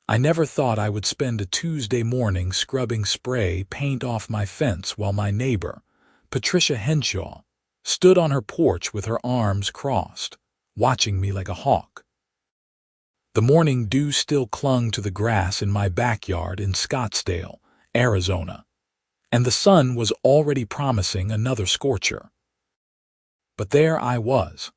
I never thought I would spend a Tuesday morning scrubbing spray paint off my fence while my neighbor, Patricia Henshaw, stood on her porch with her arms crossed, watching me like a hawk. The morning dew still clung to the grass in my backyard in Scottsdale, Arizona, and the sun was already promising another scorcher. But there I was,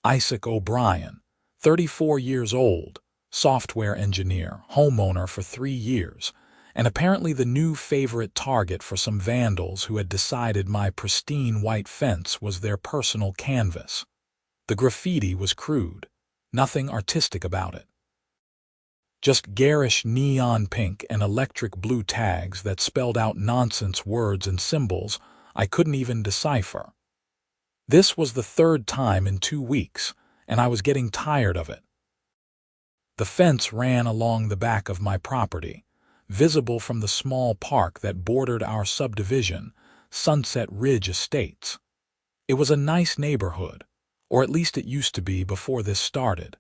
Isaac O'Brien, 34 years old, software engineer, homeowner for 3 years, and apparently the new favorite target for some vandals who had decided my pristine white fence was their personal canvas. The graffiti was crude, nothing artistic about it. Just garish neon pink and electric blue tags that spelled out nonsense words and symbols I couldn't even decipher. This was the third time in 2 weeks, and I was getting tired of it. The fence ran along the back of my property, visible from the small park that bordered our subdivision, Sunset Ridge Estates. It was a nice neighborhood, or at least it used to be before this started.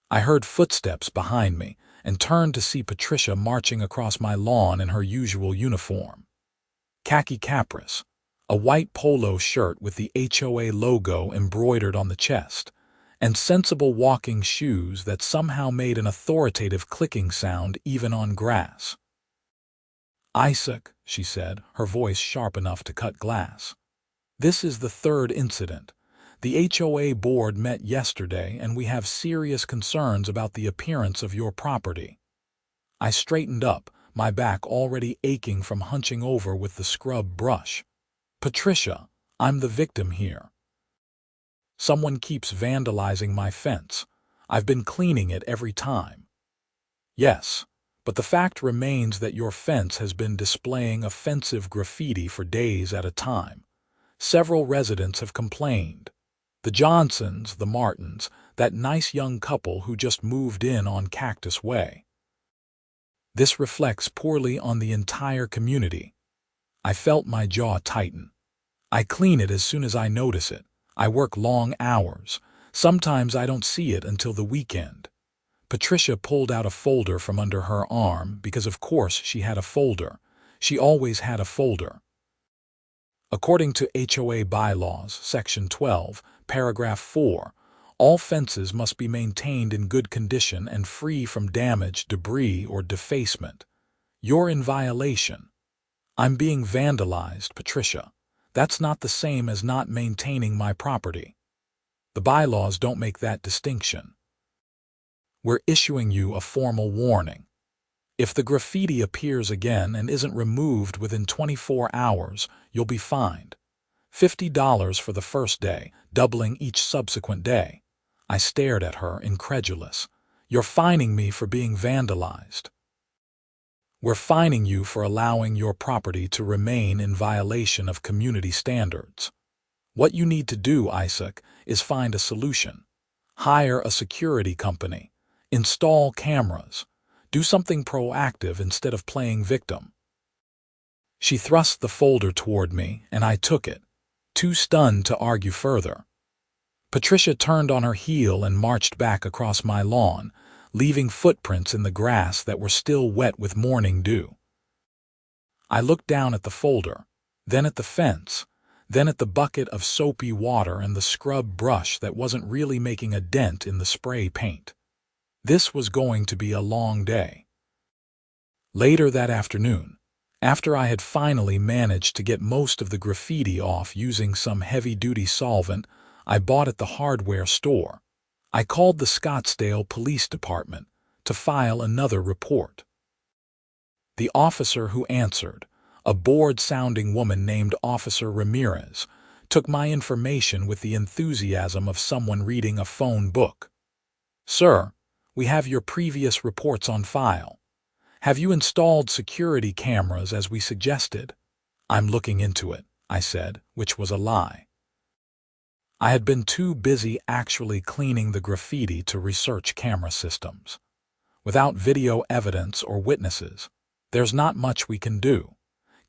I heard footsteps behind me and turned to see Patricia marching across my lawn in her usual uniform. Khaki capris, a white polo shirt with the HOA logo embroidered on the chest, and sensible walking shoes that somehow made an authoritative clicking sound even on grass. "Isaac," she said, her voice sharp enough to cut glass. "This is the third incident. The HOA board met yesterday and we have serious concerns about the appearance of your property." I straightened up, my back already aching from hunching over with the scrub brush. "Patricia, I'm the victim here. Someone keeps vandalizing my fence. I've been cleaning it every time." "Yes, but the fact remains that your fence has been displaying offensive graffiti for days at a time. Several residents have complained. The Johnsons, the Martins, that nice young couple who just moved in on Cactus Way. This reflects poorly on the entire community." I felt my jaw tighten. "I clean it as soon as I notice it. I work long hours. Sometimes I don't see it until the weekend." Patricia pulled out a folder from under her arm because of course she had a folder. She always had a folder. According to HOA bylaws, Section 12, Paragraph 4, all fences must be maintained in good condition and free from damage, debris, or defacement. You're in violation. I'm being vandalized, Patricia. That's not the same as not maintaining my property. The bylaws don't make that distinction. We're issuing you a formal warning. If the graffiti appears again and isn't removed within 24 hours, you'll be fined. $50 for the first day, doubling each subsequent day. I stared at her, incredulous. "You're fining me for being vandalized." "We're fining you for allowing your property to remain in violation of community standards. What you need to do, Isaac, is find a solution. Hire a security company. Install cameras. Do something proactive instead of playing victim." She thrust the folder toward me, and I took it, too stunned to argue further. Patricia turned on her heel and marched back across my lawn, leaving footprints in the grass that were still wet with morning dew. I looked down at the folder, then at the fence, then at the bucket of soapy water and the scrub brush that wasn't really making a dent in the spray paint. This was going to be a long day. Later that afternoon, after I had finally managed to get most of the graffiti off using some heavy-duty solvent I bought at the hardware store, I called the Scottsdale Police Department to file another report. The officer who answered, a bored-sounding woman named Officer Ramirez, took my information with the enthusiasm of someone reading a phone book. "Sir, we have your previous reports on file. Have you installed security cameras as we suggested?" "I'm looking into it," I said, which was a lie. I had been too busy actually cleaning the graffiti to research camera systems. Without video evidence or witnesses, there's not much we can do.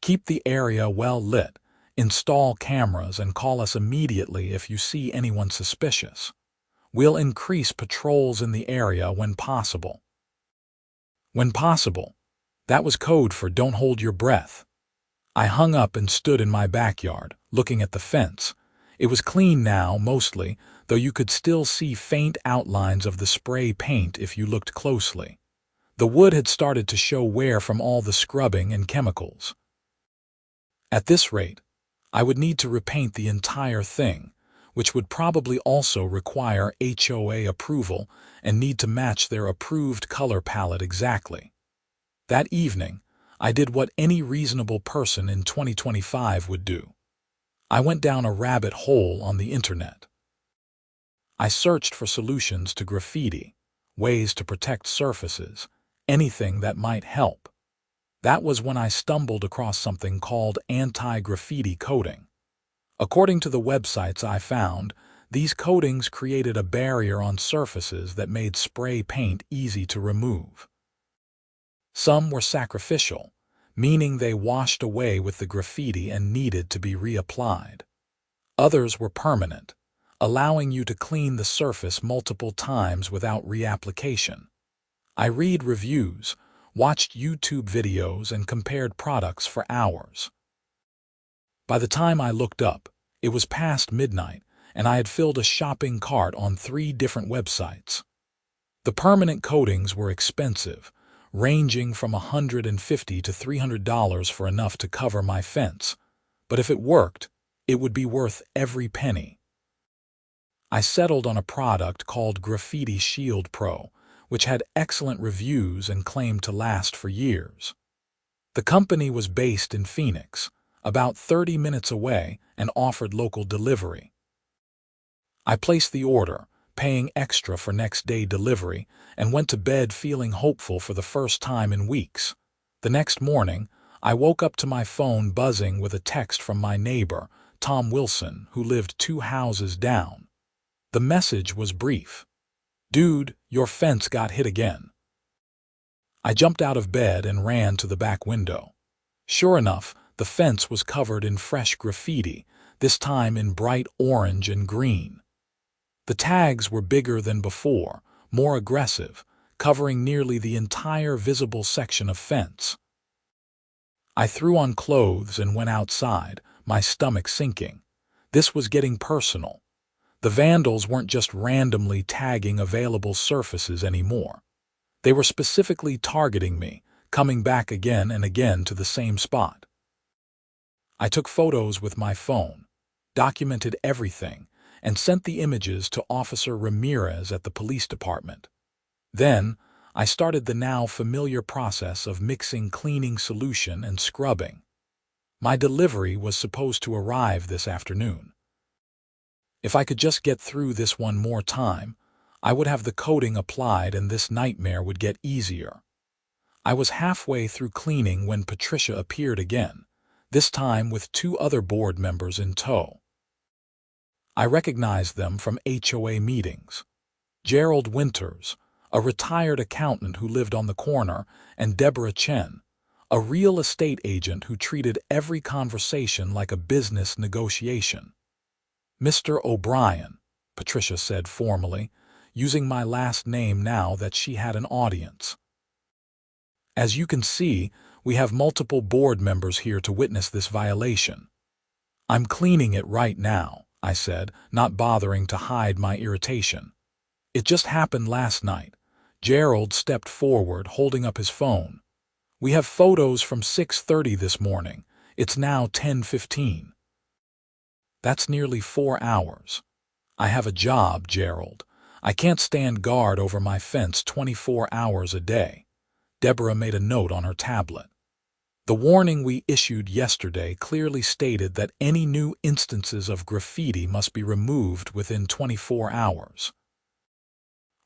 Keep the area well lit, install cameras, and call us immediately if you see anyone suspicious. We'll increase patrols in the area when possible. When possible. That was code for don't hold your breath. I hung up and stood in my backyard, looking at the fence. It was clean now, mostly, though you could still see faint outlines of the spray paint if you looked closely. The wood had started to show wear from all the scrubbing and chemicals. At this rate, I would need to repaint the entire thing, which would probably also require HOA approval and need to match their approved color palette exactly. That evening, I did what any reasonable person in 2025 would do. I went down a rabbit hole on the internet. I searched for solutions to graffiti, ways to protect surfaces, anything that might help. That was when I stumbled across something called anti-graffiti coating. According to the websites I found, these coatings created a barrier on surfaces that made spray paint easy to remove. Some were sacrificial, meaning they washed away with the graffiti and needed to be reapplied. Others were permanent, allowing you to clean the surface multiple times without reapplication. I read reviews, watched YouTube videos, and compared products for hours. By the time I looked up, it was past midnight, and I had filled a shopping cart on 3 different websites. The permanent coatings were expensive, ranging from $150 to $300 for enough to cover my fence, but if it worked, it would be worth every penny. I settled on a product called Graffiti Shield Pro, which had excellent reviews and claimed to last for years. The company was based in Phoenix, about 30 minutes away, and offered local delivery. I placed the order, paying extra for next-day delivery, and went to bed feeling hopeful for the first time in weeks. The next morning, I woke up to my phone buzzing with a text from my neighbor, Tom Wilson, who lived 2 houses down. The message was brief. "Dude, your fence got hit again." I jumped out of bed and ran to the back window. Sure enough, the fence was covered in fresh graffiti, this time in bright orange and green. The tags were bigger than before, more aggressive, covering nearly the entire visible section of fence. I threw on clothes and went outside, my stomach sinking. This was getting personal. The vandals weren't just randomly tagging available surfaces anymore. They were specifically targeting me, coming back again and again to the same spot. I took photos with my phone, documented everything, and sent the images to Officer Ramirez at the police department. Then, I started the now familiar process of mixing cleaning solution and scrubbing. My delivery was supposed to arrive this afternoon. If I could just get through this one more time, I would have the coating applied and this nightmare would get easier. I was halfway through cleaning when Patricia appeared again, this time with 2 other board members in tow. I recognized them from HOA meetings. Gerald Winters, a retired accountant who lived on the corner, and Deborah Chen, a real estate agent who treated every conversation like a business negotiation. "Mr. O'Brien," Patricia said formally, using my last name now that she had an audience. "As you can see, we have multiple board members here to witness this violation." "I'm cleaning it right now," I said, not bothering to hide my irritation. "It just happened last night." Gerald stepped forward, holding up his phone. "We have photos from 6:30 this morning. It's now 10:15. That's nearly 4 hours. I have a job, Gerald. I can't stand guard over my fence 24 hours a day." Deborah made a note on her tablet. "The warning we issued yesterday clearly stated that any new instances of graffiti must be removed within 24 hours.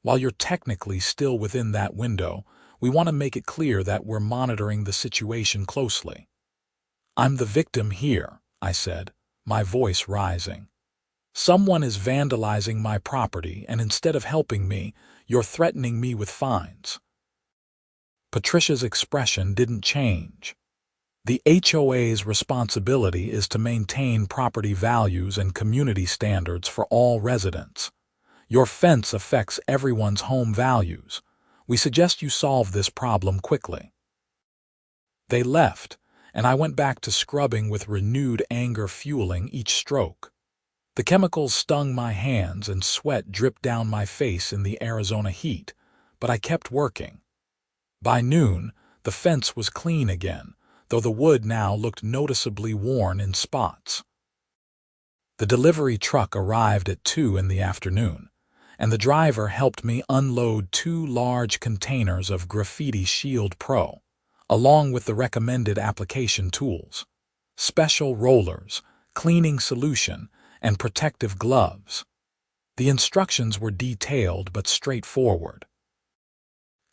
While you're technically still within that window, we want to make it clear that we're monitoring the situation closely." "I'm the victim here," I said, my voice rising. "Someone is vandalizing my property, and instead of helping me, you're threatening me with fines." Patricia's expression didn't change. "The HOA's responsibility is to maintain property values and community standards for all residents. Your fence affects everyone's home values. We suggest you solve this problem quickly." They left, and I went back to scrubbing with renewed anger fueling each stroke. The chemicals stung my hands and sweat dripped down my face in the Arizona heat, but I kept working. By noon, the fence was clean again, though the wood now looked noticeably worn in spots. The delivery truck arrived at 2 in the afternoon, and the driver helped me unload 2 large containers of Graffiti Shield Pro, along with the recommended application tools, special rollers, cleaning solution, and protective gloves. The instructions were detailed but straightforward.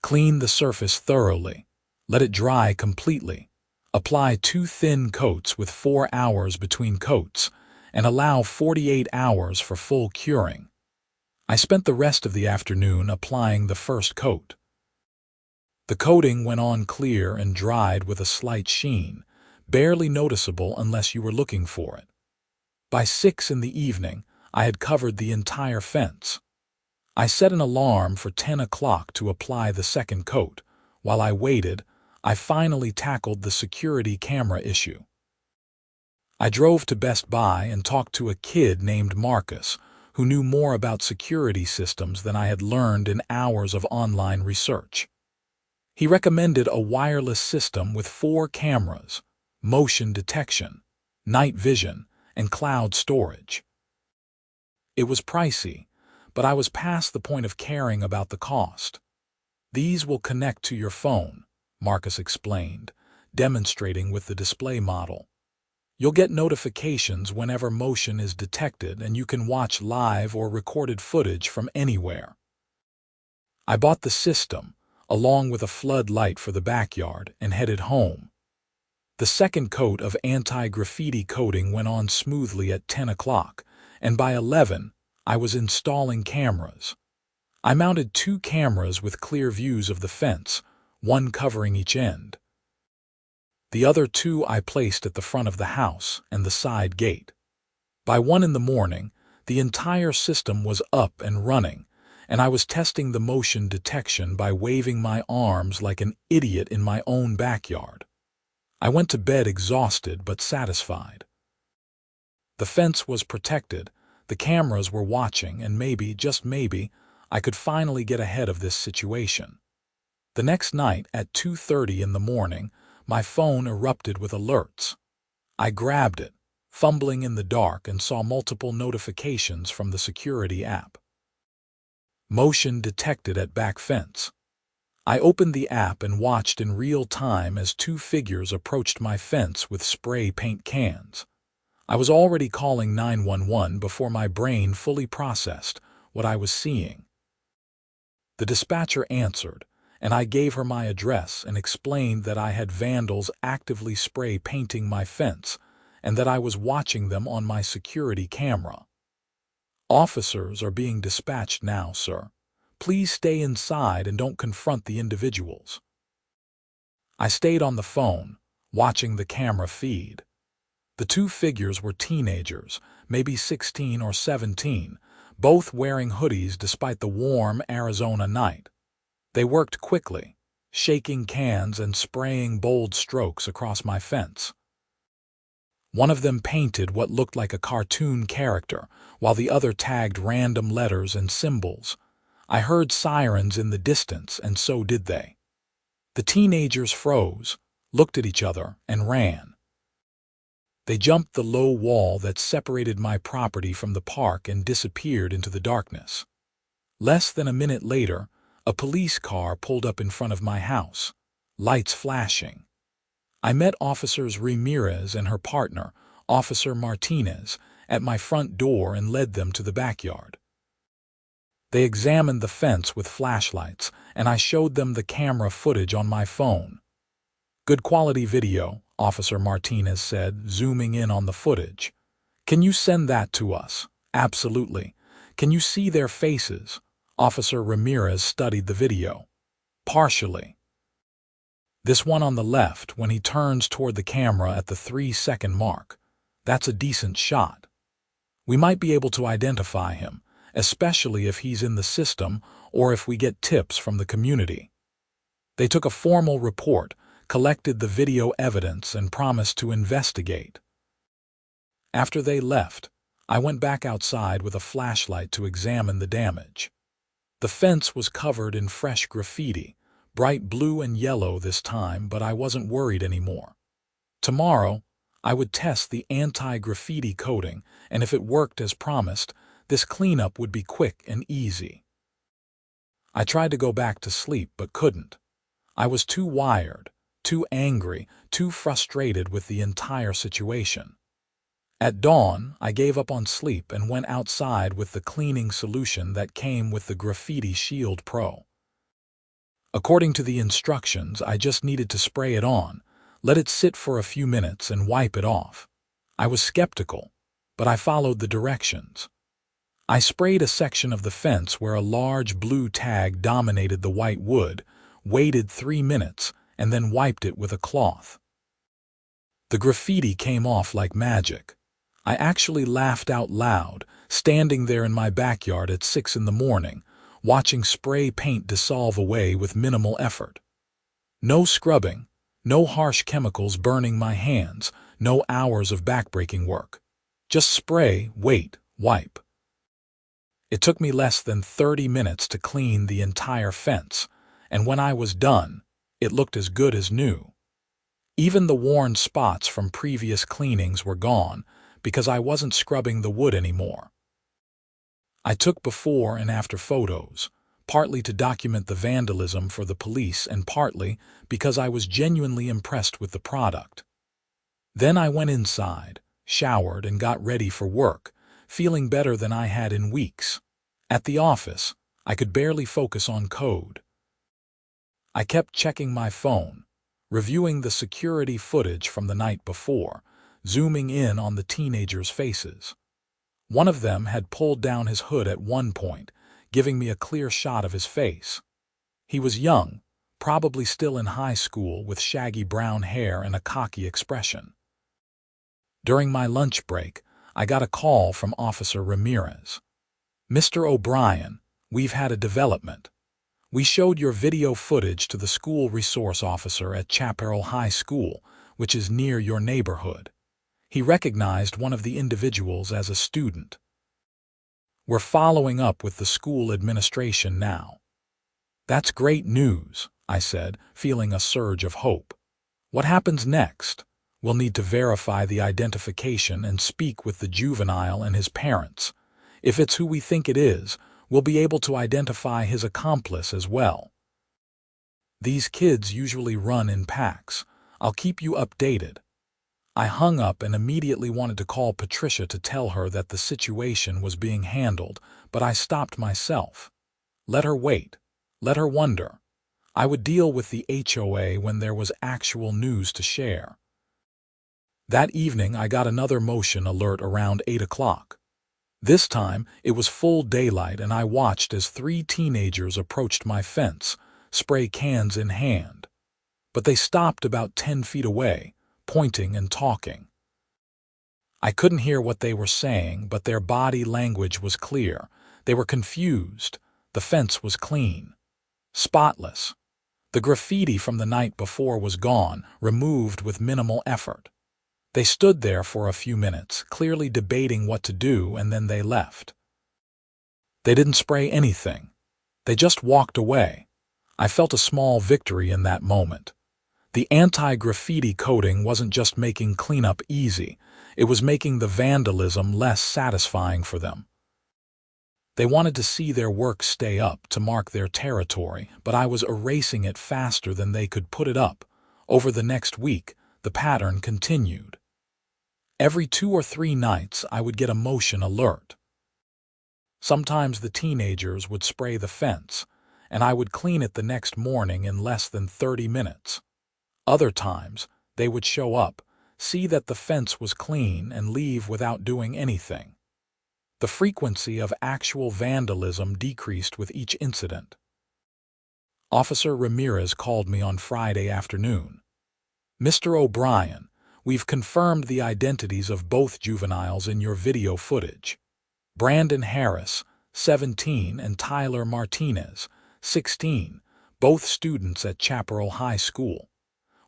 Clean the surface thoroughly, let it dry completely, apply 2 thin coats with 4 hours between coats, and allow 48 hours for full curing. I spent the rest of the afternoon applying the first coat. The coating went on clear and dried with a slight sheen, barely noticeable unless you were looking for it. By 6 in the evening, I had covered the entire fence. I set an alarm for 10 o'clock to apply the second coat. While I waited, I finally tackled the security camera issue. I drove to Best Buy and talked to a kid named Marcus, who knew more about security systems than I had learned in hours of online research. He recommended a wireless system with 4 cameras, motion detection, night vision, and cloud storage. It was pricey, but I was past the point of caring about the cost. "These will connect to your phone," Marcus explained, demonstrating with the display model. "You'll get notifications whenever motion is detected, and you can watch live or recorded footage from anywhere." I bought the system, along with a floodlight for the backyard, and headed home. The second coat of anti-graffiti coating went on smoothly at 10 o'clock, and by 11, I was installing cameras. I mounted 2 cameras with clear views of the fence, one covering each end. The other 2 I placed at the front of the house and the side gate. By 1 in the morning, the entire system was up and running, and I was testing the motion detection by waving my arms like an idiot in my own backyard. I went to bed exhausted but satisfied. The fence was protected, the cameras were watching, and maybe, just maybe, I could finally get ahead of this situation. The next night at 2:30 in the morning, my phone erupted with alerts. I grabbed it, fumbling in the dark, and saw multiple notifications from the security app. Motion detected at back fence. I opened the app and watched in real time as 2 figures approached my fence with spray paint cans. I was already calling 911 before my brain fully processed what I was seeing. The dispatcher answered, and I gave her my address and explained that I had vandals actively spray painting my fence and that I was watching them on my security camera. "Officers are being dispatched now, sir. Please stay inside and don't confront the individuals." I stayed on the phone, watching the camera feed. The 2 figures were teenagers, maybe 16 or 17, both wearing hoodies despite the warm Arizona night. They worked quickly, shaking cans and spraying bold strokes across my fence. One of them painted what looked like a cartoon character, while the other tagged random letters and symbols. I heard sirens in the distance, and so did they. The teenagers froze, looked at each other, and ran. They jumped the low wall that separated my property from the park and disappeared into the darkness. Less than a minute later, a police car pulled up in front of my house, lights flashing. I met Officers Ramirez and her partner, Officer Martinez, at my front door and led them to the backyard. They examined the fence with flashlights, and I showed them the camera footage on my phone. "Good quality video," Officer Martinez said, zooming in on the footage. "Can you send that to us?" "Absolutely." "Can you see their faces?" Officer Ramirez studied the video. "Partially. This one on the left when he turns toward the camera at the 3-second mark. That's a decent shot. We might be able to identify him, especially if he's in the system or if we get tips from the community. They took a formal report, collected the video evidence, and promised to investigate. After they left, I went back outside with a flashlight to examine the damage. The fence was covered in fresh graffiti, bright blue and yellow this time, but I wasn't worried anymore. Tomorrow, I would test the anti-graffiti coating, and if it worked as promised, this cleanup would be quick and easy. I tried to go back to sleep but couldn't. I was too wired, too angry, too frustrated with the entire situation. At dawn, I gave up on sleep and went outside with the cleaning solution that came with the Graffiti Shield Pro. According to the instructions, I just needed to spray it on, let it sit for a few minutes, and wipe it off. I was skeptical, but I followed the directions. I sprayed a section of the fence where a large blue tag dominated the white wood, waited 3 minutes, and then wiped it with a cloth. The graffiti came off like magic. I actually laughed out loud, standing there in my backyard at 6 in the morning, watching spray paint dissolve away with minimal effort. No scrubbing, no harsh chemicals burning my hands, no hours of backbreaking work. Just spray, wait, wipe. It took me less than 30 minutes to clean the entire fence, and when I was done, it looked as good as new. Even the worn spots from previous cleanings were gone, because I wasn't scrubbing the wood anymore. I took before and after photos, partly to document the vandalism for the police and partly because I was genuinely impressed with the product. Then I went inside, showered, and got ready for work, feeling better than I had in weeks. At the office, I could barely focus on code. I kept checking my phone, reviewing the security footage from the night before, zooming in on the teenagers' faces. One of them had pulled down his hood at one point, giving me a clear shot of his face. He was young, probably still in high school, with shaggy brown hair and a cocky expression. During my lunch break, I got a call from Officer Ramirez. "Mr. O'Brien, we've had a development. We showed your video footage to the school resource officer at Chaparral High School, which is near your neighborhood. He recognized one of the individuals as a student. We're following up with the school administration now." "That's great news," I said, feeling a surge of hope. "What happens next?" "We'll need to verify the identification and speak with the juvenile and his parents. If it's who we think it is, we'll be able to identify his accomplice as well. These kids usually run in packs. I'll keep you updated." I hung up and immediately wanted to call Patricia to tell her that the situation was being handled, but I stopped myself. Let her wait. Let her wonder. I would deal with the HOA when there was actual news to share. That evening, I got another motion alert around 8 o'clock. This time, it was full daylight, and I watched as 3 teenagers approached my fence, spray cans in hand. But they stopped about 10 feet away, pointing and talking. I couldn't hear what they were saying, but their body language was clear. They were confused. The fence was clean, spotless. The graffiti from the night before was gone, removed with minimal effort. They stood there for a few minutes, clearly debating what to do, and then they left. They didn't spray anything. They just walked away. I felt a small victory in that moment. The anti-graffiti coating wasn't just making cleanup easy, it was making the vandalism less satisfying for them. They wanted to see their work stay up to mark their territory, but I was erasing it faster than they could put it up. Over the next week, the pattern continued. Every 2 or 3 nights, I would get a motion alert. Sometimes the teenagers would spray the fence, and I would clean it the next morning in less than 30 minutes. Other times, they would show up, see that the fence was clean, and leave without doing anything. The frequency of actual vandalism decreased with each incident. Officer Ramirez called me on Friday afternoon. "Mr. O'Brien, we've confirmed the identities of both juveniles in your video footage. Brandon Harris, 17, and Tyler Martinez, 16, both students at Chaparral High School.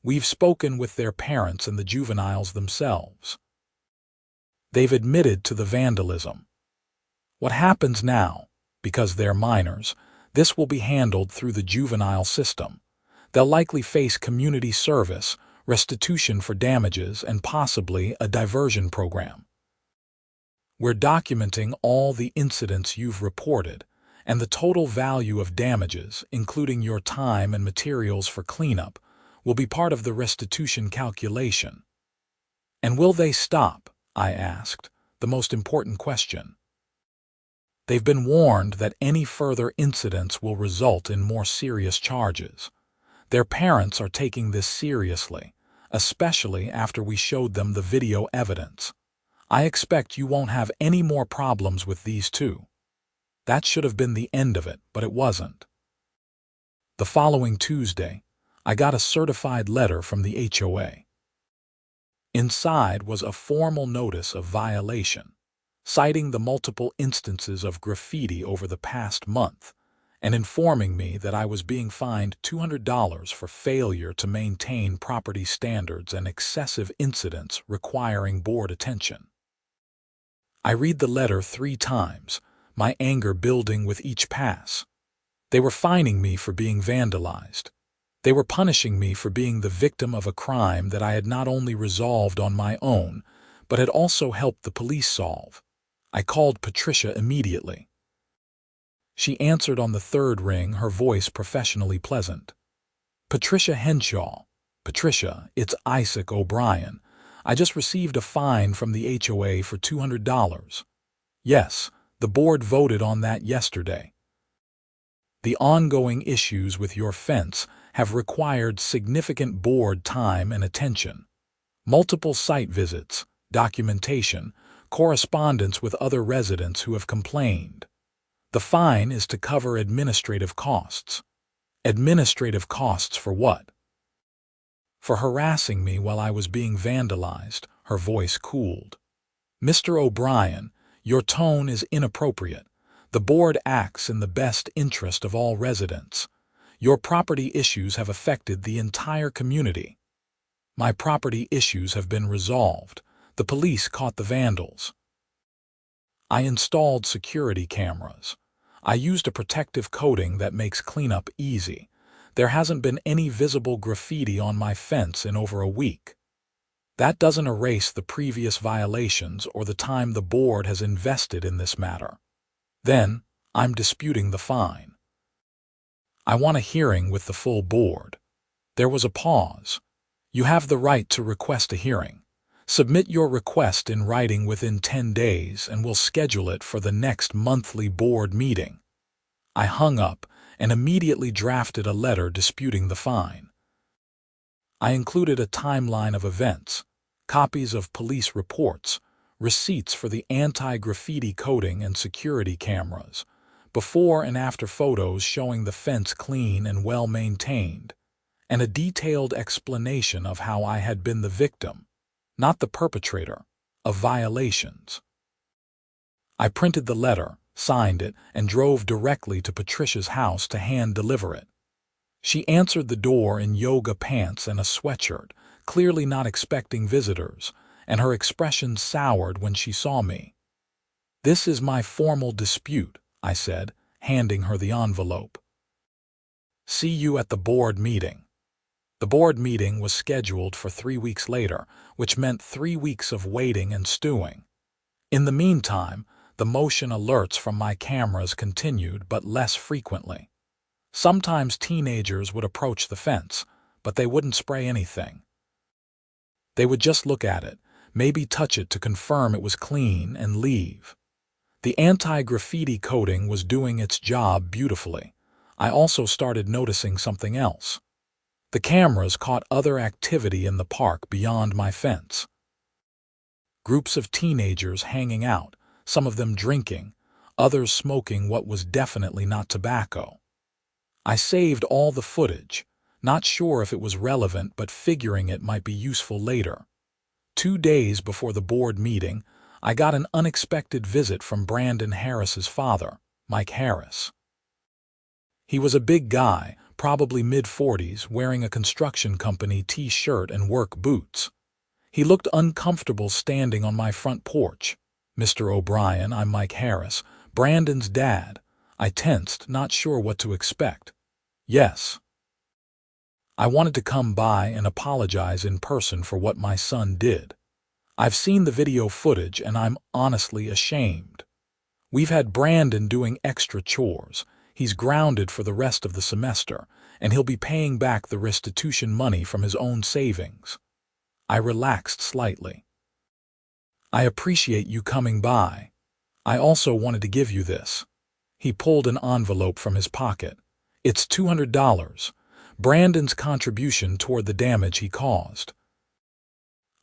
We've spoken with their parents and the juveniles themselves. They've admitted to the vandalism. What happens now, because they're minors, this will be handled through the juvenile system. They'll likely face community service, restitution for damages, and possibly a diversion program. We're documenting all the incidents you've reported, and the total value of damages, including your time and materials for cleanup, will be part of the restitution calculation. And will they stop? I asked, the most important question. They've been warned that any further incidents will result in more serious charges. Their parents are taking this seriously, especially after we showed them the video evidence. I expect you won't have any more problems with these two. That should have been the end of it, but it wasn't. The following Tuesday, I got a certified letter from the HOA. Inside was a formal notice of violation, citing the multiple instances of graffiti over the past month, and informing me that I was being fined $200 for failure to maintain property standards and excessive incidents requiring board attention. I read the letter 3 times, my anger building with each pass. They were fining me for being vandalized. They were punishing me for being the victim of a crime that I had not only resolved on my own, but had also helped the police solve. I called Patricia immediately. She answered on the 3rd ring, her voice professionally pleasant. Patricia Henshaw. Patricia, it's Isaac O'Brien. I just received a fine from the HOA for $200. Yes, the board voted on that yesterday. The ongoing issues with your fence have required significant board time and attention. Multiple site visits, documentation, correspondence with other residents who have complained. The fine is to cover administrative costs. Administrative costs for what? For harassing me while I was being vandalized. Her voice cooled. Mr. O'Brien, your tone is inappropriate. The board acts in the best interest of all residents. Your property issues have affected the entire community. My property issues have been resolved. The police caught the vandals. I installed security cameras. I used a protective coating that makes cleanup easy. There hasn't been any visible graffiti on my fence in over a week. That doesn't erase the previous violations or the time the board has invested in this matter. Then, I'm disputing the fine. I want a hearing with the full board. There was a pause. You have the right to request a hearing. Submit your request in writing within 10 days and we'll schedule it for the next monthly board meeting. I hung up and immediately drafted a letter disputing the fine. I included a timeline of events, copies of police reports, receipts for the anti-graffiti coating and security cameras, before and after photos showing the fence clean and well-maintained, and a detailed explanation of how I had been the victim, not the perpetrator, of violations. I printed the letter, signed it, and drove directly to Patricia's house to hand-deliver it. She answered the door in yoga pants and a sweatshirt, clearly not expecting visitors, and her expression soured when she saw me. This is my formal dispute, I said, handing her the envelope. See you at the board meeting. The board meeting was scheduled for 3 weeks later, which meant 3 weeks of waiting and stewing. In the meantime, the motion alerts from my cameras continued, but less frequently. Sometimes teenagers would approach the fence, but they wouldn't spray anything. They would just look at it, maybe touch it to confirm it was clean, and leave. The anti-graffiti coating was doing its job beautifully. I also started noticing something else. The cameras caught other activity in the park beyond my fence. Groups of teenagers hanging out, some of them drinking, others smoking what was definitely not tobacco. I saved all the footage, not sure if it was relevant but figuring it might be useful later. 2 days before the board meeting, I got an unexpected visit from Brandon Harris's father, Mike Harris. He was a big guy, probably mid-40s, wearing a construction company t-shirt and work boots. He looked uncomfortable standing on my front porch. "Mr. O'Brien, I'm Mike Harris, Brandon's dad." I tensed, not sure what to expect. "Yes. I wanted to come by and apologize in person for what my son did. I've seen the video footage and I'm honestly ashamed. We've had Brandon doing extra chores. He's grounded for the rest of the semester, and he'll be paying back the restitution money from his own savings." I relaxed slightly. "I appreciate you coming by. I also wanted to give you this." He pulled an envelope from his pocket. "It's $200, Brandon's contribution toward the damage he caused.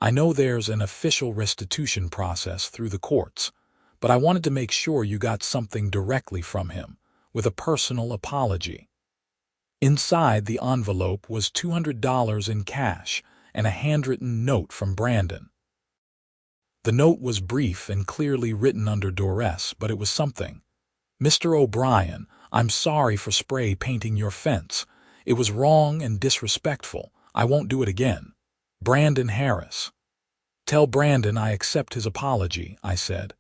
I know there's an official restitution process through the courts, but I wanted to make sure you got something directly from him, with a personal apology." Inside the envelope was $200 in cash and a handwritten note from Brandon. The note was brief and clearly written under duress, but it was something. "Mr. O'Brien, I'm sorry for spray painting your fence. It was wrong and disrespectful. I won't do it again. Brandon Harris." "Tell Brandon I accept his apology," I said.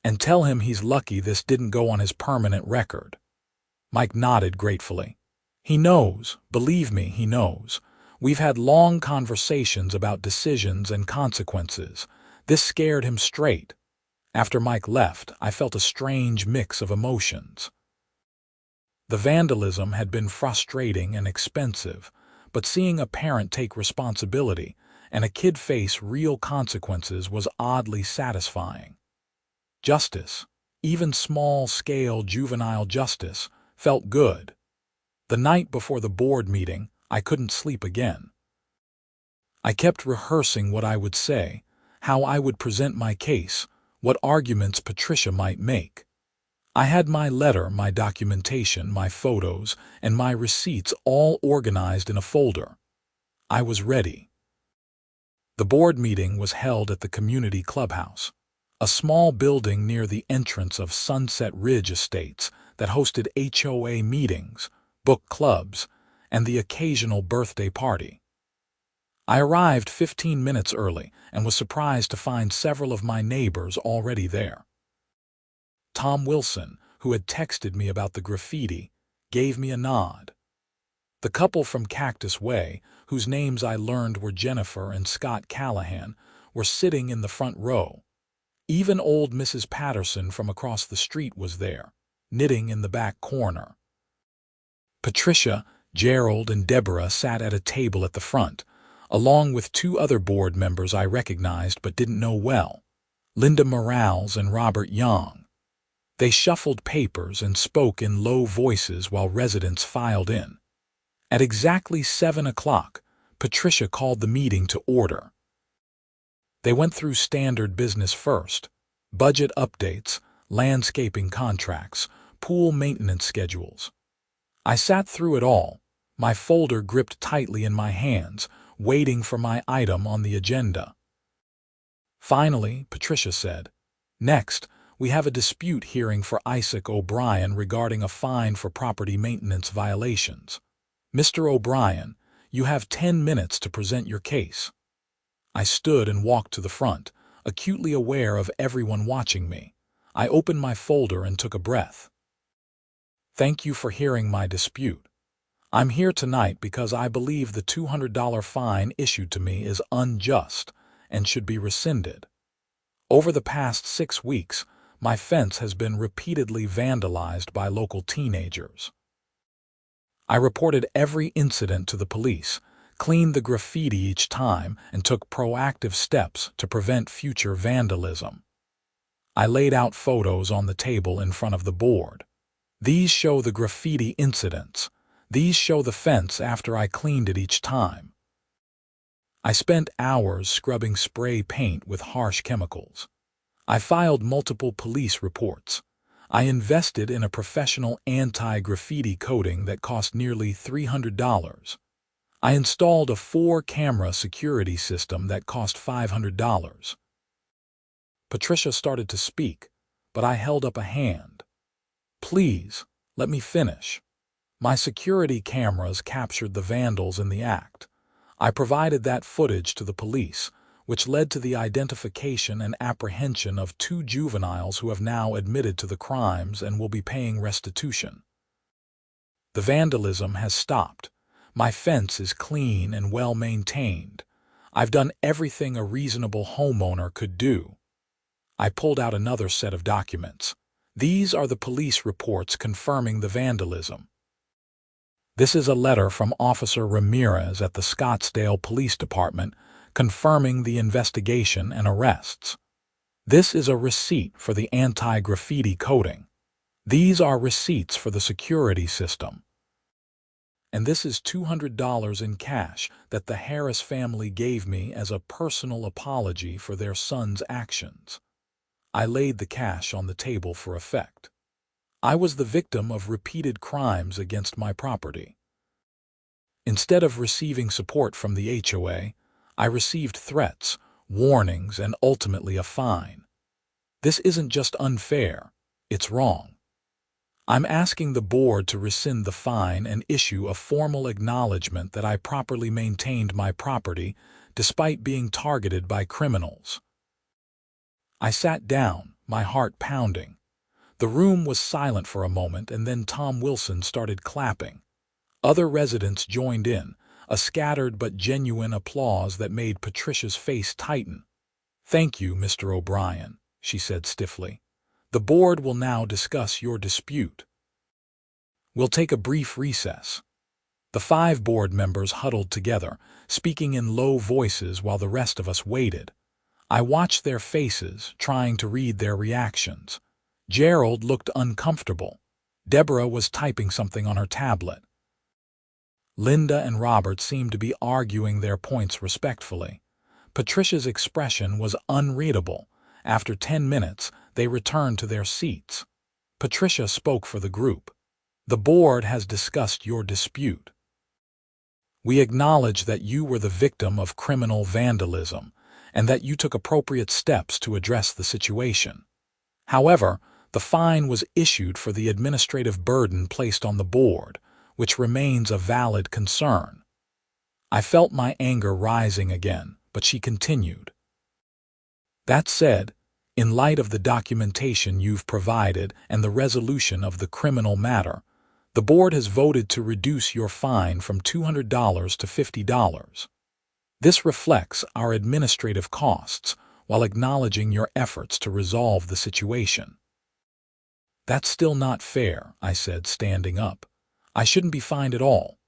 "And tell him he's lucky this didn't go on his permanent record." Mike nodded gratefully. "He knows, believe me, he knows. We've had long conversations about decisions and consequences. This scared him straight." After Mike left, I felt a strange mix of emotions. The vandalism had been frustrating and expensive, but seeing a parent take responsibility and a kid face real consequences was oddly satisfying. Justice, even small-scale juvenile justice, felt good. The night before the board meeting, I couldn't sleep again. I kept rehearsing what I would say, how I would present my case, what arguments Patricia might make. I had my letter, my documentation, my photos, and my receipts all organized in a folder. I was ready. The board meeting was held at the community clubhouse, a small building near the entrance of Sunset Ridge Estates that hosted HOA meetings, book clubs, and the occasional birthday party. I arrived 15 minutes early and was surprised to find several of my neighbors already there. Tom Wilson, who had texted me about the graffiti, gave me a nod. The couple from Cactus Way, whose names I learned were Jennifer and Scott Callahan, were sitting in the front row. Even old Mrs. Patterson from across the street was there, knitting in the back corner. Patricia, Gerald, and Deborah sat at a table at the front, along with two other board members I recognized but didn't know well, Linda Morales and Robert Young. They shuffled papers and spoke in low voices while residents filed in. At exactly 7 o'clock, Patricia called the meeting to order. They went through standard business first: budget updates, landscaping contracts, pool maintenance schedules. I sat through it all, my folder gripped tightly in my hands, waiting for my item on the agenda. Finally, Patricia said, "Next, we have a dispute hearing for Isaac O'Brien regarding a fine for property maintenance violations. Mr. O'Brien, you have 10 minutes to present your case." I stood and walked to the front, acutely aware of everyone watching me. I opened my folder and took a breath. "Thank you for hearing my dispute. I'm here tonight because I believe the $200 fine issued to me is unjust and should be rescinded. Over the past 6 weeks, my fence has been repeatedly vandalized by local teenagers. I reported every incident to the police, cleaned the graffiti each time, and took proactive steps to prevent future vandalism. I laid out photos on the table in front of the board. These show the graffiti incidents. These show the fence after I cleaned it each time. I spent hours scrubbing spray paint with harsh chemicals. I filed multiple police reports. I invested in a professional anti-graffiti coating that cost nearly $300. I installed a 4-camera security system that cost $500. Patricia started to speak, but I held up a hand. Please, let me finish. My security cameras captured the vandals in the act. I provided that footage to the police, which led to the identification and apprehension of 2 juveniles who have now admitted to the crimes and will be paying restitution. The vandalism has stopped. My fence is clean and well maintained. I've done everything a reasonable homeowner could do. I pulled out another set of documents. These are the police reports confirming the vandalism. This is a letter from Officer Ramirez at the Scottsdale Police Department confirming the investigation and arrests. This is a receipt for the anti-graffiti coating. These are receipts for the security system. And this is $200 in cash that the Harris family gave me as a personal apology for their son's actions. I laid the cash on the table for effect. I was the victim of repeated crimes against my property. Instead of receiving support from the HOA, I received threats, warnings, and ultimately a fine. This isn't just unfair, it's wrong. I'm asking the board to rescind the fine and issue a formal acknowledgement that I properly maintained my property despite being targeted by criminals. I sat down, my heart pounding. The room was silent for a moment, and then Tom Wilson started clapping. Other residents joined in, a scattered but genuine applause that made Patricia's face tighten. "Thank you, Mr. O'Brien," she said stiffly. "The board will now discuss your dispute. We'll take a brief recess." The 5 board members huddled together, speaking in low voices while the rest of us waited. I watched their faces, trying to read their reactions. Gerald looked uncomfortable. Deborah was typing something on her tablet. Linda and Robert seemed to be arguing their points respectfully. Patricia's expression was unreadable. After 10 minutes, they returned to their seats. Patricia spoke for the group. "The board has discussed your dispute. We acknowledge that you were the victim of criminal vandalism and that you took appropriate steps to address the situation. However, the fine was issued for the administrative burden placed on the board, which remains a valid concern." I felt my anger rising again, but she continued. "That said, in light of the documentation you've provided and the resolution of the criminal matter, the board has voted to reduce your fine from $200 to $50. This reflects our administrative costs while acknowledging your efforts to resolve the situation." "That's still not fair," I said, standing up. "I shouldn't be fined at all."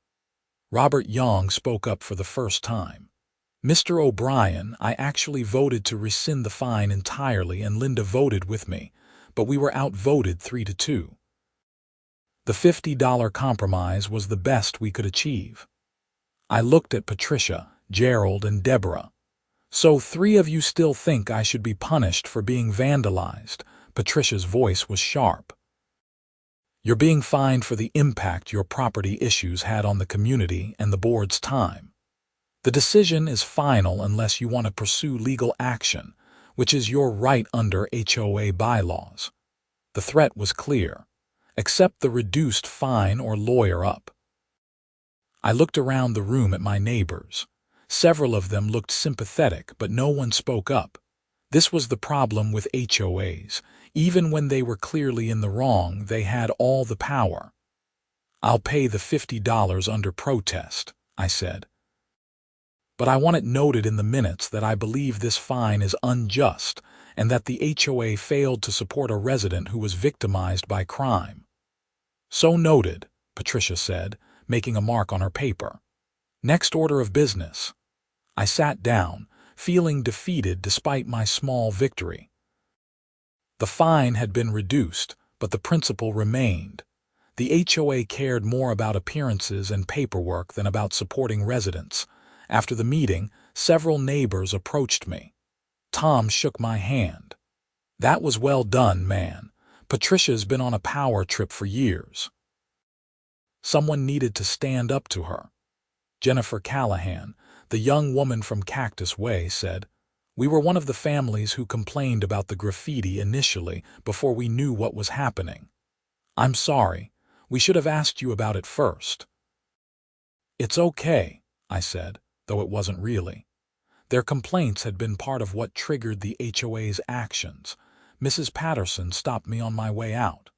Robert Young spoke up for the first time. "Mr. O'Brien, I actually voted to rescind the fine entirely, and Linda voted with me, but we were outvoted 3-2. The $50 compromise was the best we could achieve." I looked at Patricia, Gerald, and Deborah. "So 3 of you still think I should be punished for being vandalized?" Patricia's voice was sharp. "You're being fined for the impact your property issues had on the community and the board's time. The decision is final unless you want to pursue legal action, which is your right under HOA bylaws." The threat was clear. Accept the reduced fine or lawyer up. I looked around the room at my neighbors. Several of them looked sympathetic, but no one spoke up. This was the problem with HOAs. Even when they were clearly in the wrong, they had all the power. "I'll pay the $50 under protest," I said. "But I want it noted in the minutes that I believe this fine is unjust and that the HOA failed to support a resident who was victimized by crime." "So noted," Patricia said, making a mark on her paper. "Next order of business." I sat down, feeling defeated despite my small victory. The fine had been reduced, but the principle remained. The HOA cared more about appearances and paperwork than about supporting residents. After the meeting, several neighbors approached me. Tom shook my hand. "That was well done, man. Patricia's been on a power trip for years." Someone needed to stand up to her. Jennifer Callahan, the young woman from Cactus Way, said, "We were one of the families who complained about the graffiti initially before we knew what was happening. I'm sorry. We should have asked you about it first. It's okay, I said, though it wasn't really. Their complaints had been part of what triggered the HOA's actions. Mrs. Patterson stopped me on my way out.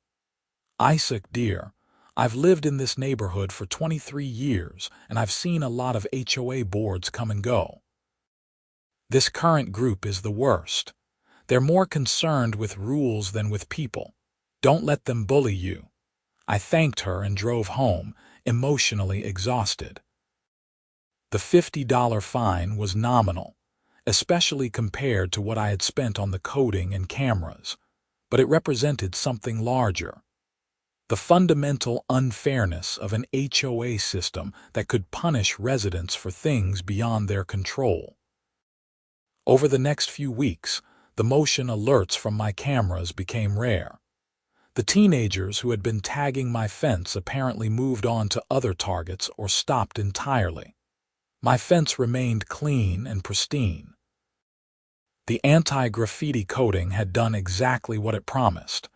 Isaac, dear, I've lived in this neighborhood for 23 years, and I've seen a lot of HOA boards come and go. This current group is the worst. They're more concerned with rules than with people. Don't let them bully you. I thanked her and drove home, emotionally exhausted. The $50 fine was nominal, especially compared to what I had spent on the coding and cameras, but it represented something larger. The fundamental unfairness of an HOA system that could punish residents for things beyond their control. Over the next few weeks, the motion alerts from my cameras became rare. The teenagers who had been tagging my fence apparently moved on to other targets or stopped entirely. My fence remained clean and pristine. The anti-graffiti coating had done exactly what it promised,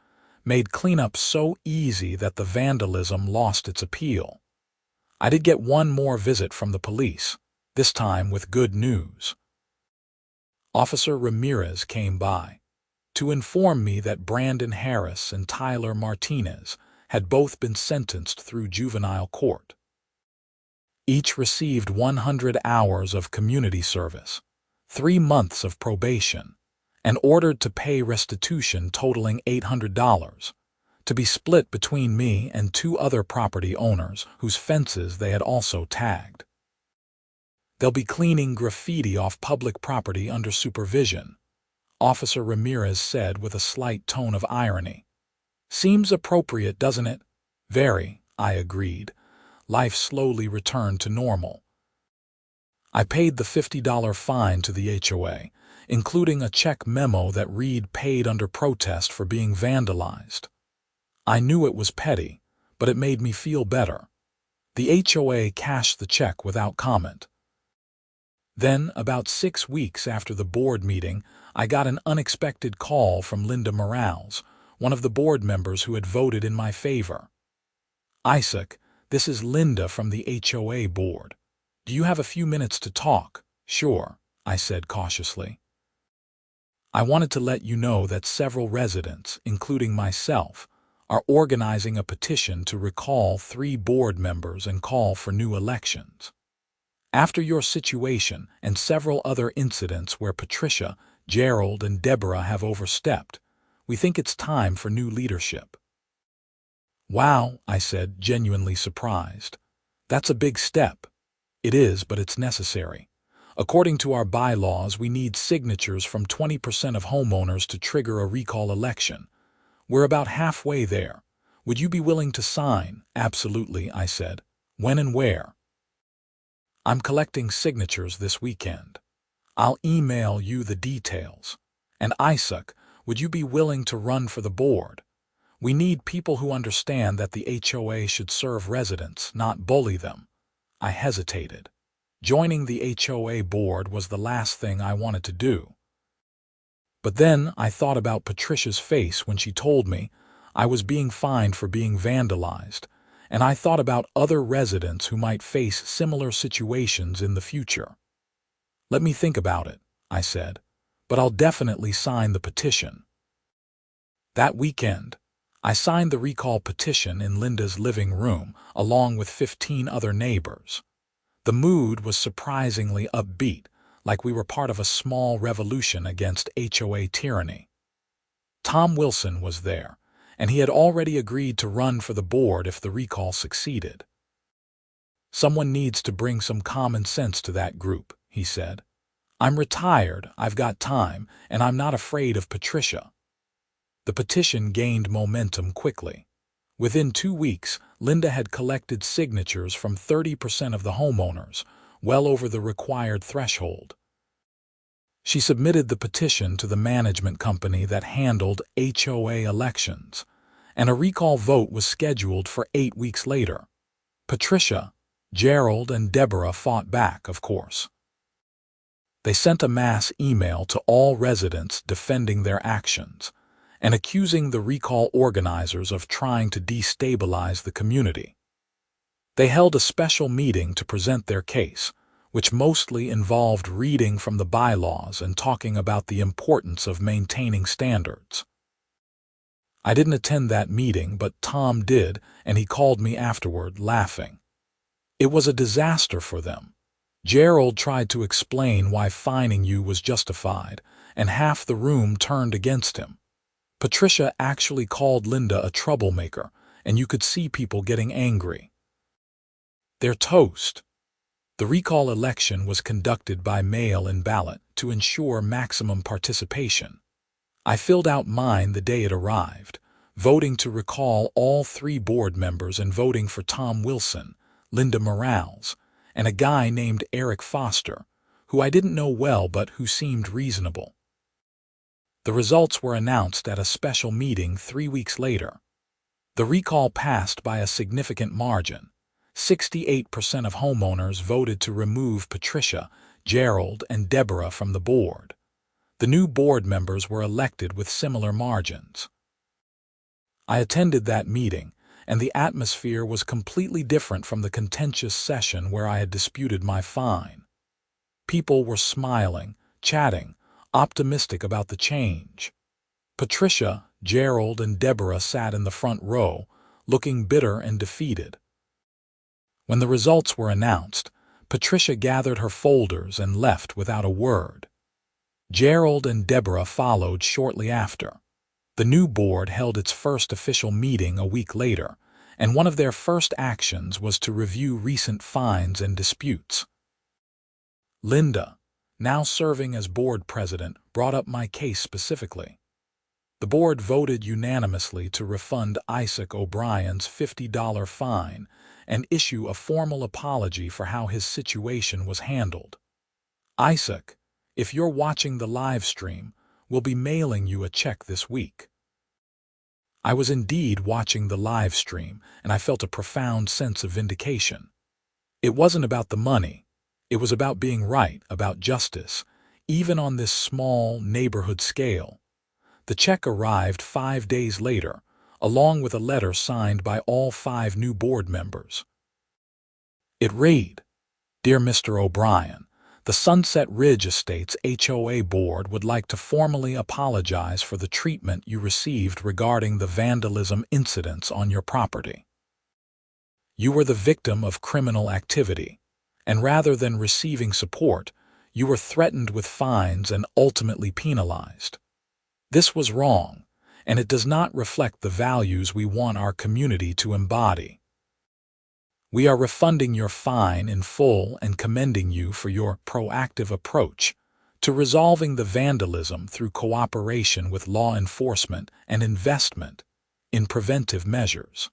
made cleanup so easy that the vandalism lost its appeal. I did get one more visit from the police, this time with good news. Officer Ramirez came by to inform me that Brandon Harris and Tyler Martinez had both been sentenced through juvenile court. Each received 100 hours of community service, 3 months of probation, and ordered to pay restitution totaling $800, to be split between me and 2 other property owners whose fences they had also tagged. They'll be cleaning graffiti off public property under supervision, Officer Ramirez said with a slight tone of irony. Seems appropriate, doesn't it? Very, I agreed. Life slowly returned to normal. I paid the $50 fine to the HOA, including a check memo that read paid under protest for being vandalized. I knew it was petty, but it made me feel better. The HOA cashed the check without comment. Then, about 6 weeks after the board meeting, I got an unexpected call from Linda Morales, one of the board members who had voted in my favor. Isaac, this is Linda from the HOA board. Do you have a few minutes to talk? Sure, I said cautiously. I wanted to let you know that several residents, including myself, are organizing a petition to recall 3 board members and call for new elections. After your situation and several other incidents where Patricia, Gerald, and Deborah have overstepped, we think it's time for new leadership. Wow, I said, genuinely surprised. That's a big step. It is, but it's necessary. According to our bylaws, we need signatures from 20% of homeowners to trigger a recall election. We're about halfway there. Would you be willing to sign? Absolutely, I said. When and where? I'm collecting signatures this weekend. I'll email you the details. And Isaac, would you be willing to run for the board? We need people who understand that the HOA should serve residents, not bully them. I hesitated. Joining the HOA board was the last thing I wanted to do. But then I thought about Patricia's face when she told me I was being fined for being vandalized, and I thought about other residents who might face similar situations in the future. Let me think about it, I said, but I'll definitely sign the petition. That weekend, I signed the recall petition in Linda's living room, along with 15 other neighbors. The mood was surprisingly upbeat, like we were part of a small revolution against HOA tyranny. Tom Wilson was there, and he had already agreed to run for the board if the recall succeeded. Someone needs to bring some common sense to that group, he said. I'm retired, I've got time, and I'm not afraid of Patricia. The petition gained momentum quickly. Within 2 weeks, Linda had collected signatures from 30% of the homeowners, well over the required threshold. She submitted the petition to the management company that handled HOA elections, and a recall vote was scheduled for 8 weeks later. Patricia, Gerald, and Deborah fought back, of course. They sent a mass email to all residents defending their actions, and accusing the recall organizers of trying to destabilize the community. They held a special meeting to present their case, which mostly involved reading from the bylaws and talking about the importance of maintaining standards. I didn't attend that meeting, but Tom did, and he called me afterward, laughing. It was a disaster for them. Gerald tried to explain why fining you was justified, and half the room turned against him. Patricia actually called Linda a troublemaker, and you could see people getting angry. They're toast. The recall election was conducted by mail-in ballot to ensure maximum participation. I filled out mine the day it arrived, voting to recall all 3 board members and voting for Tom Wilson, Linda Morales, and a guy named Eric Foster, who I didn't know well but who seemed reasonable. The results were announced at a special meeting 3 weeks later. The recall passed by a significant margin. 68% of homeowners voted to remove Patricia, Gerald, and Deborah from the board. The new board members were elected with similar margins. I attended that meeting, and the atmosphere was completely different from the contentious session where I had disputed my fine. People were smiling, chatting, optimistic about the change. Patricia, Gerald, and Deborah sat in the front row, looking bitter and defeated. When the results were announced, Patricia gathered her folders and left without a word. Gerald and Deborah followed shortly after. The new board held its first official meeting a week later, and one of their first actions was to review recent fines and disputes. Linda, now serving as board president, brought up my case specifically. The board voted unanimously to refund Isaac O'Brien's $50 fine and issue a formal apology for how his situation was handled. Isaac, if you're watching the live stream, we'll be mailing you a check this week. I was indeed watching the live stream, and I felt a profound sense of vindication. It wasn't about the money. It was about being right, about justice, even on this small neighborhood scale. The check arrived 5 days later, along with a letter signed by all 5 new board members. It read, "Dear Mr. O'Brien, the Sunset Ridge Estates HOA Board would like to formally apologize for the treatment you received regarding the vandalism incidents on your property. You were the victim of criminal activity, and rather than receiving support, you were threatened with fines and ultimately penalized. This was wrong, and it does not reflect the values we want our community to embody. We are refunding your fine in full and commending you for your proactive approach to resolving the vandalism through cooperation with law enforcement and investment in preventive measures.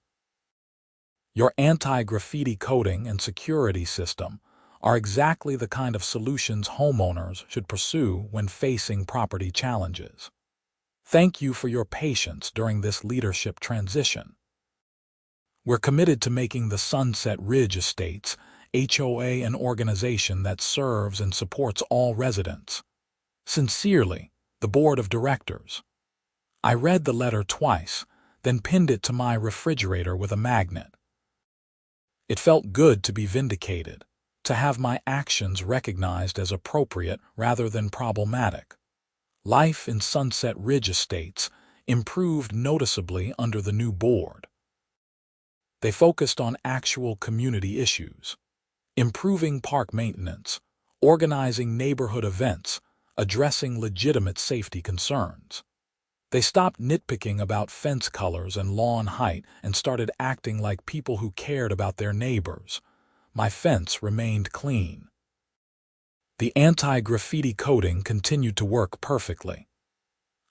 Your anti-graffiti coating and security system are exactly the kind of solutions homeowners should pursue when facing property challenges. Thank you for your patience during this leadership transition. We're committed to making the Sunset Ridge Estates HOA an organization that serves and supports all residents. Sincerely, the Board of Directors." I read the letter twice, then pinned it to my refrigerator with a magnet. It felt good to be vindicated, to have my actions recognized as appropriate rather than problematic. Life in Sunset Ridge Estates improved noticeably under the new board. They focused on actual community issues, improving park maintenance, organizing neighborhood events, addressing legitimate safety concerns. They stopped nitpicking about fence colors and lawn height and started acting like people who cared about their neighbors. My fence remained clean. The anti-graffiti coating continued to work perfectly.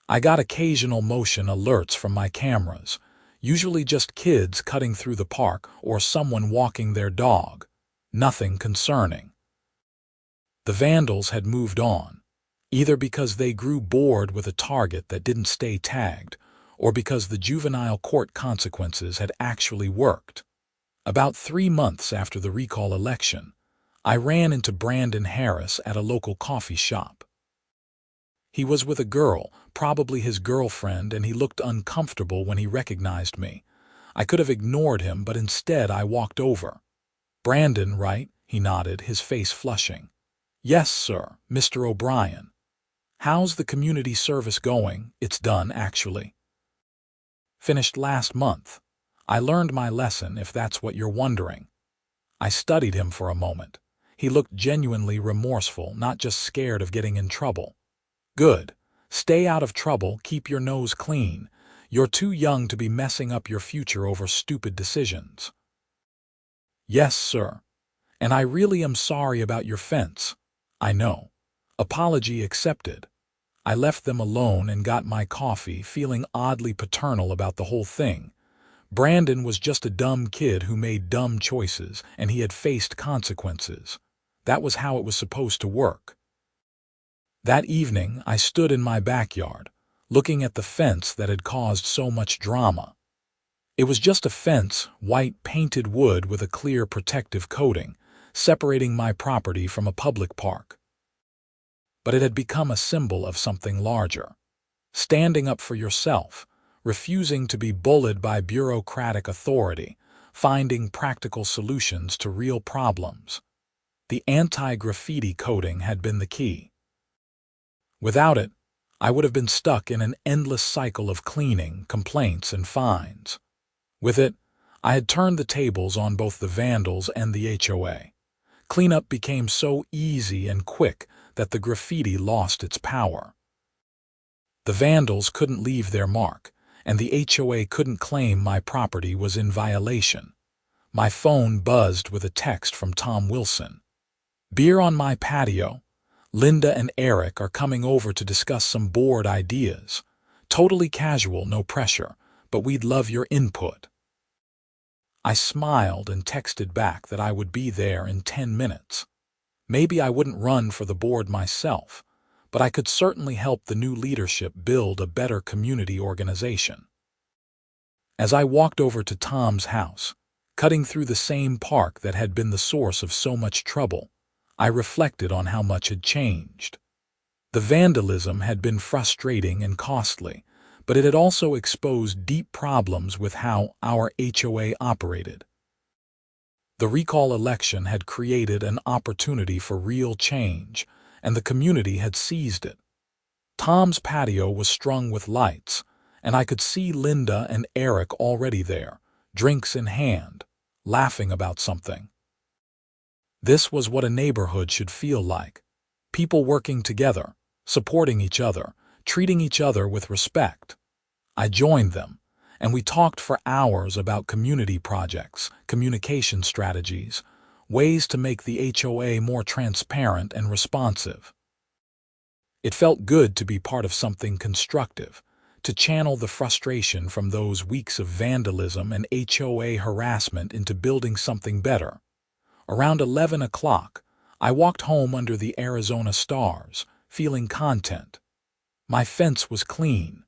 I got occasional motion alerts from my cameras, usually just kids cutting through the park or someone walking their dog. Nothing concerning. The Vandals had moved on, either because they grew bored with a target that didn't stay tagged, or because the juvenile court consequences had actually worked. About 3 months after the recall election, I ran into Brandon Harris at a local coffee shop. He was with a girl, probably his girlfriend, and he looked uncomfortable when he recognized me. I could have ignored him, but instead I walked over. "Brandon, right?" He nodded, his face flushing. "Yes, sir, Mr. O'Brien. How's the community service going?" "It's done, actually. Finished last month. I learned my lesson, if that's what you're wondering." I studied him for a moment. He looked genuinely remorseful, not just scared of getting in trouble. "Good. Stay out of trouble, keep your nose clean. You're too young to be messing up your future over stupid decisions." "Yes, sir. And I really am sorry about your fence." "I know. Apology accepted." I left them alone and got my coffee, feeling oddly paternal about the whole thing. Brandon was just a dumb kid who made dumb choices, and he had faced consequences. That was how it was supposed to work. That evening, I stood in my backyard, looking at the fence that had caused so much drama. It was just a fence, white painted wood with a clear protective coating, separating my property from a public park. But it had become a symbol of something larger. Standing up for yourself, refusing to be bullied by bureaucratic authority, finding practical solutions to real problems. The anti-graffiti coating had been the key. Without it, I would have been stuck in an endless cycle of cleaning, complaints, and fines. With it, I had turned the tables on both the Vandals and the HOA. Cleanup became so easy and quick that the graffiti lost its power. The Vandals couldn't leave their mark, and the HOA couldn't claim my property was in violation. My phone buzzed with a text from Tom Wilson. "Beer on my patio. Linda and Eric are coming over to discuss some board ideas. Totally casual, no pressure, but we'd love your input." I smiled and texted back that I would be there in 10 minutes. Maybe I wouldn't run for the board myself, but I could certainly help the new leadership build a better community organization. As I walked over to Tom's house, cutting through the same park that had been the source of so much trouble, I reflected on how much had changed. The vandalism had been frustrating and costly, but it had also exposed deep problems with how our HOA operated. The recall election had created an opportunity for real change, and the community had seized it. Tom's patio was strung with lights, and I could see Linda and Eric already there, drinks in hand, laughing about something. This was what a neighborhood should feel like. People working together, supporting each other, treating each other with respect. I joined them, and we talked for hours about community projects, communication strategies, ways to make the HOA more transparent and responsive. It felt good to be part of something constructive, to channel the frustration from those weeks of vandalism and HOA harassment into building something better. Around 11 o'clock, I walked home under the Arizona stars, feeling content. My fence was clean.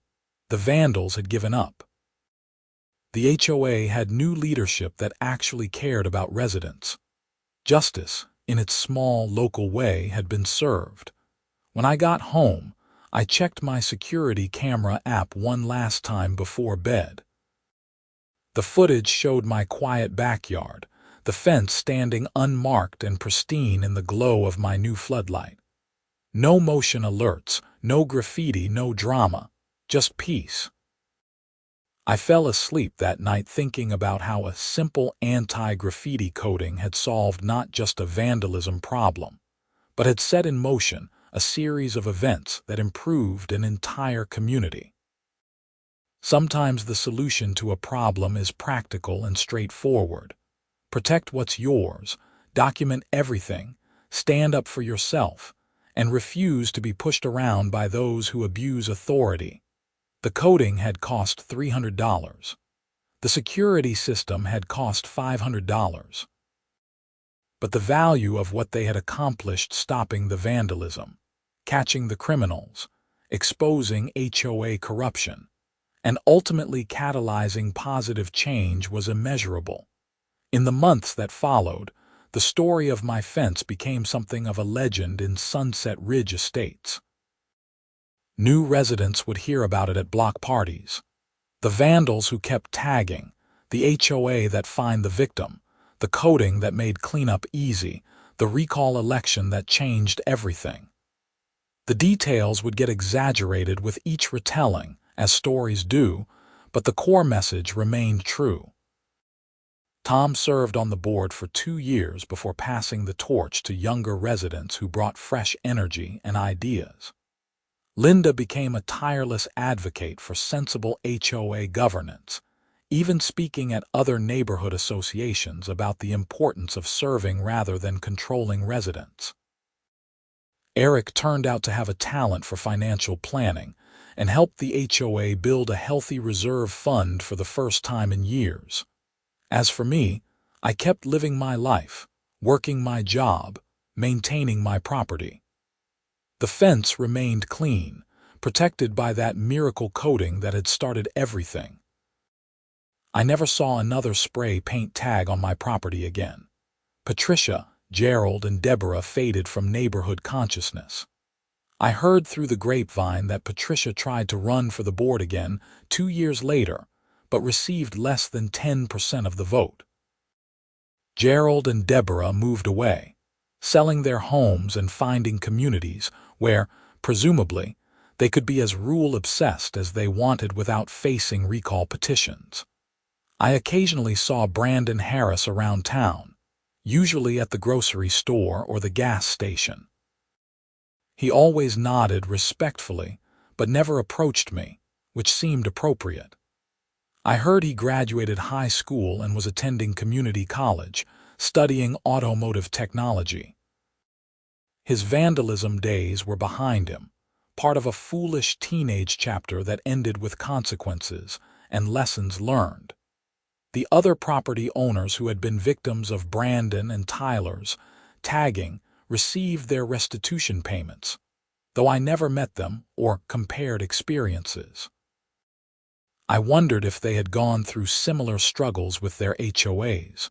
The Vandals had given up. The HOA had new leadership that actually cared about residents. Justice, in its small, local way, had been served. When I got home, I checked my security camera app one last time before bed. The footage showed my quiet backyard, the fence standing unmarked and pristine in the glow of my new floodlight. No motion alerts, no graffiti, no drama, just peace. I fell asleep that night thinking about how a simple anti-graffiti coating had solved not just a vandalism problem, but had set in motion a series of events that improved an entire community. Sometimes the solution to a problem is practical and straightforward. Protect what's yours, document everything, stand up for yourself, and refuse to be pushed around by those who abuse authority. The coating had cost $300. The security system had cost $500. But the value of what they had accomplished stopping the vandalism, catching the criminals, exposing HOA corruption, and ultimately catalyzing positive change was immeasurable. In the months that followed, the story of my fence became something of a legend in Sunset Ridge Estates. New residents would hear about it at block parties. The vandals who kept tagging, the HOA that fined the victim, the coding that made cleanup easy, the recall election that changed everything. The details would get exaggerated with each retelling, as stories do, but the core message remained true. Tom served on the board for 2 years before passing the torch to younger residents who brought fresh energy and ideas. Linda became a tireless advocate for sensible HOA governance, even speaking at other neighborhood associations about the importance of serving rather than controlling residents. Eric turned out to have a talent for financial planning and helped the HOA build a healthy reserve fund for the first time in years. As for me, I kept living my life, working my job, maintaining my property. The fence remained clean, protected by that miracle coating that had started everything. I never saw another spray paint tag on my property again. Patricia, Gerald, and Deborah faded from neighborhood consciousness. I heard through the grapevine that Patricia tried to run for the board again 2 years later, but received less than 10% of the vote. Gerald and Deborah moved away, selling their homes and finding communities where, presumably, they could be as rule-obsessed as they wanted without facing recall petitions. I occasionally saw Brandon Harris around town, usually at the grocery store or the gas station. He always nodded respectfully, but never approached me, which seemed appropriate. I heard he graduated high school and was attending community college, studying automotive technology. His vandalism days were behind him, part of a foolish teenage chapter that ended with consequences and lessons learned. The other property owners who had been victims of Brandon and Tyler's tagging received their restitution payments, though I never met them or compared experiences. I wondered if they had gone through similar struggles with their HOAs,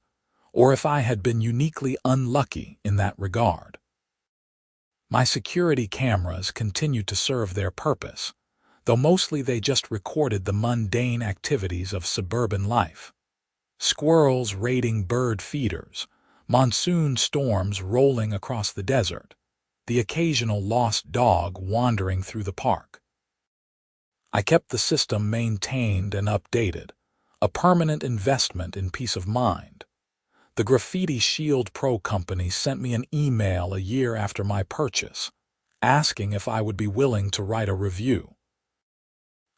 or if I had been uniquely unlucky in that regard. My security cameras continued to serve their purpose, though mostly they just recorded the mundane activities of suburban life. Squirrels raiding bird feeders, monsoon storms rolling across the desert, the occasional lost dog wandering through the park. I kept the system maintained and updated, a permanent investment in peace of mind. The Graffiti Shield Pro company sent me an email a year after my purchase, asking if I would be willing to write a review.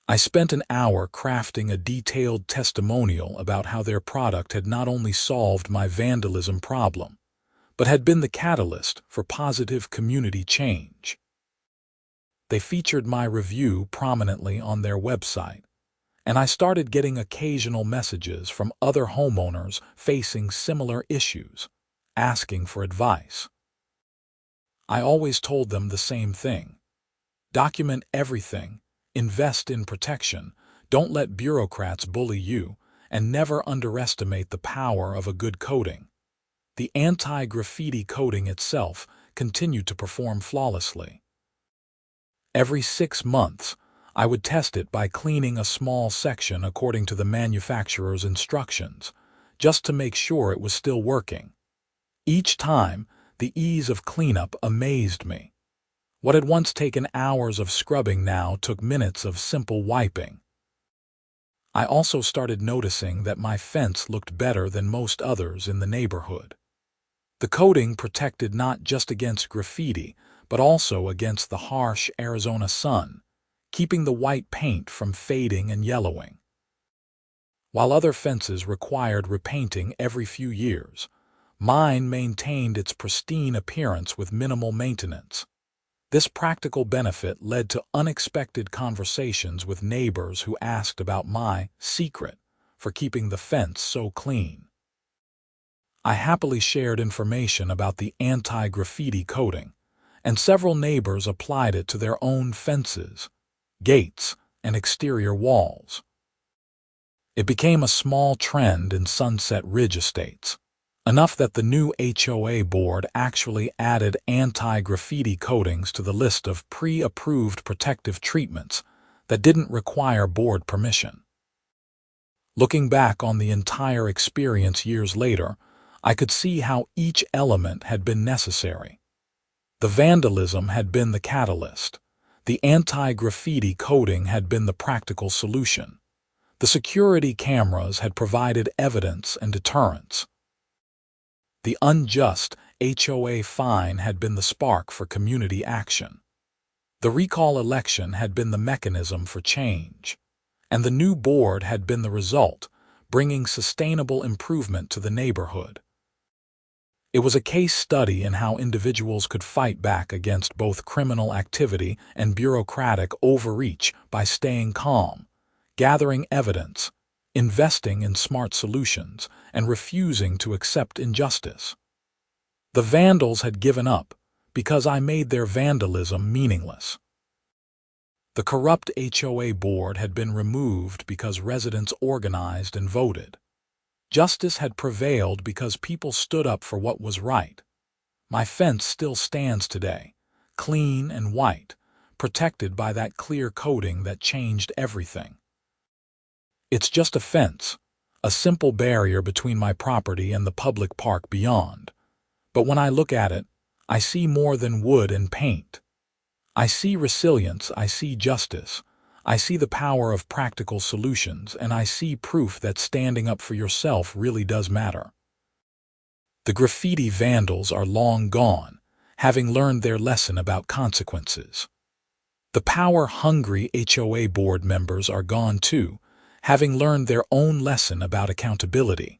I spent an hour crafting a detailed testimonial about how their product had not only solved my vandalism problem, but had been the catalyst for positive community change. They featured my review prominently on their website, and I started getting occasional messages from other homeowners facing similar issues, asking for advice. I always told them the same thing: document everything, invest in protection, don't let bureaucrats bully you, and never underestimate the power of a good coating. The anti-graffiti coating itself continued to perform flawlessly. Every 6 months, I would test it by cleaning a small section according to the manufacturer's instructions, just to make sure it was still working. Each time, the ease of cleanup amazed me. What had once taken hours of scrubbing now took minutes of simple wiping. I also started noticing that my fence looked better than most others in the neighborhood. The coating protected not just against graffiti, but also against the harsh Arizona sun, keeping the white paint from fading and yellowing. While other fences required repainting every few years, mine maintained its pristine appearance with minimal maintenance. This practical benefit led to unexpected conversations with neighbors who asked about my secret for keeping the fence so clean. I happily shared information about the anti-graffiti coating, and several neighbors applied it to their own fences, gates, and exterior walls. It became a small trend in Sunset Ridge estates, Enough that the new HOA board actually added anti-graffiti coatings to the list of pre-approved protective treatments that didn't require board permission. Looking back on the entire experience years later, I could see how each element had been necessary. The vandalism had been the catalyst. The anti-graffiti coating had been the practical solution. The security cameras had provided evidence and deterrence. The unjust HOA fine had been the spark for community action. The recall election had been the mechanism for change. And the new board had been the result, bringing sustainable improvement to the neighborhood. It was a case study in how individuals could fight back against both criminal activity and bureaucratic overreach by staying calm, gathering evidence, investing in smart solutions, and refusing to accept injustice. The Vandals had given up because I made their vandalism meaningless. The corrupt HOA board had been removed because residents organized and voted. Justice had prevailed because people stood up for what was right. My fence still stands today, clean and white, protected by that clear coating that changed everything. It's just a fence, a simple barrier between my property and the public park beyond. But when I look at it, I see more than wood and paint. I see resilience, I see justice, I see the power of practical solutions, and I see proof that standing up for yourself really does matter. The graffiti vandals are long gone, having learned their lesson about consequences. The power-hungry HOA board members are gone too, having learned their own lesson about accountability.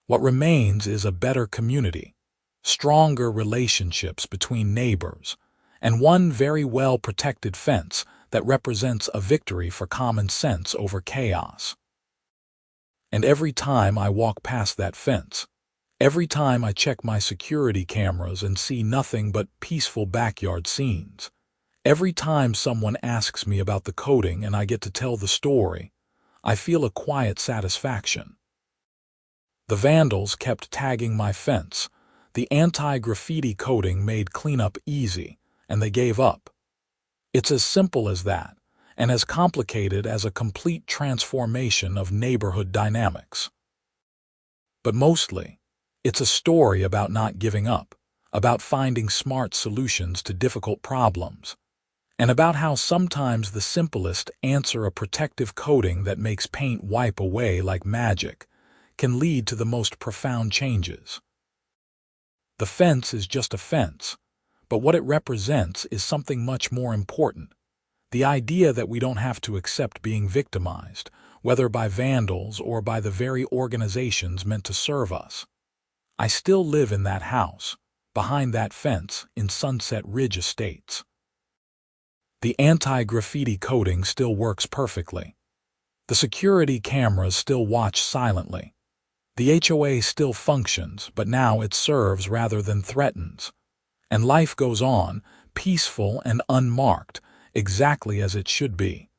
What remains is a better community, stronger relationships between neighbors, and one very well-protected fence that represents a victory for common sense over chaos. And every time I walk past that fence, every time I check my security cameras and see nothing but peaceful backyard scenes, every time someone asks me about the coating and I get to tell the story, I feel a quiet satisfaction. The Vandals kept tagging my fence. The anti-graffiti coating made cleanup easy, and they gave up. It's as simple as that, and as complicated as a complete transformation of neighborhood dynamics. But mostly, it's a story about not giving up, about finding smart solutions to difficult problems, and about how sometimes the simplest answer, a protective coating that makes paint wipe away like magic, can lead to the most profound changes. The fence is just a fence, but what it represents is something much more important. The idea that we don't have to accept being victimized, whether by vandals or by the very organizations meant to serve us. I still live in that house, behind that fence in Sunset Ridge Estates. The anti-graffiti coating still works perfectly. The security cameras still watch silently. The HOA still functions, but now it serves rather than threatens. And life goes on, peaceful and unmarked, exactly as it should be.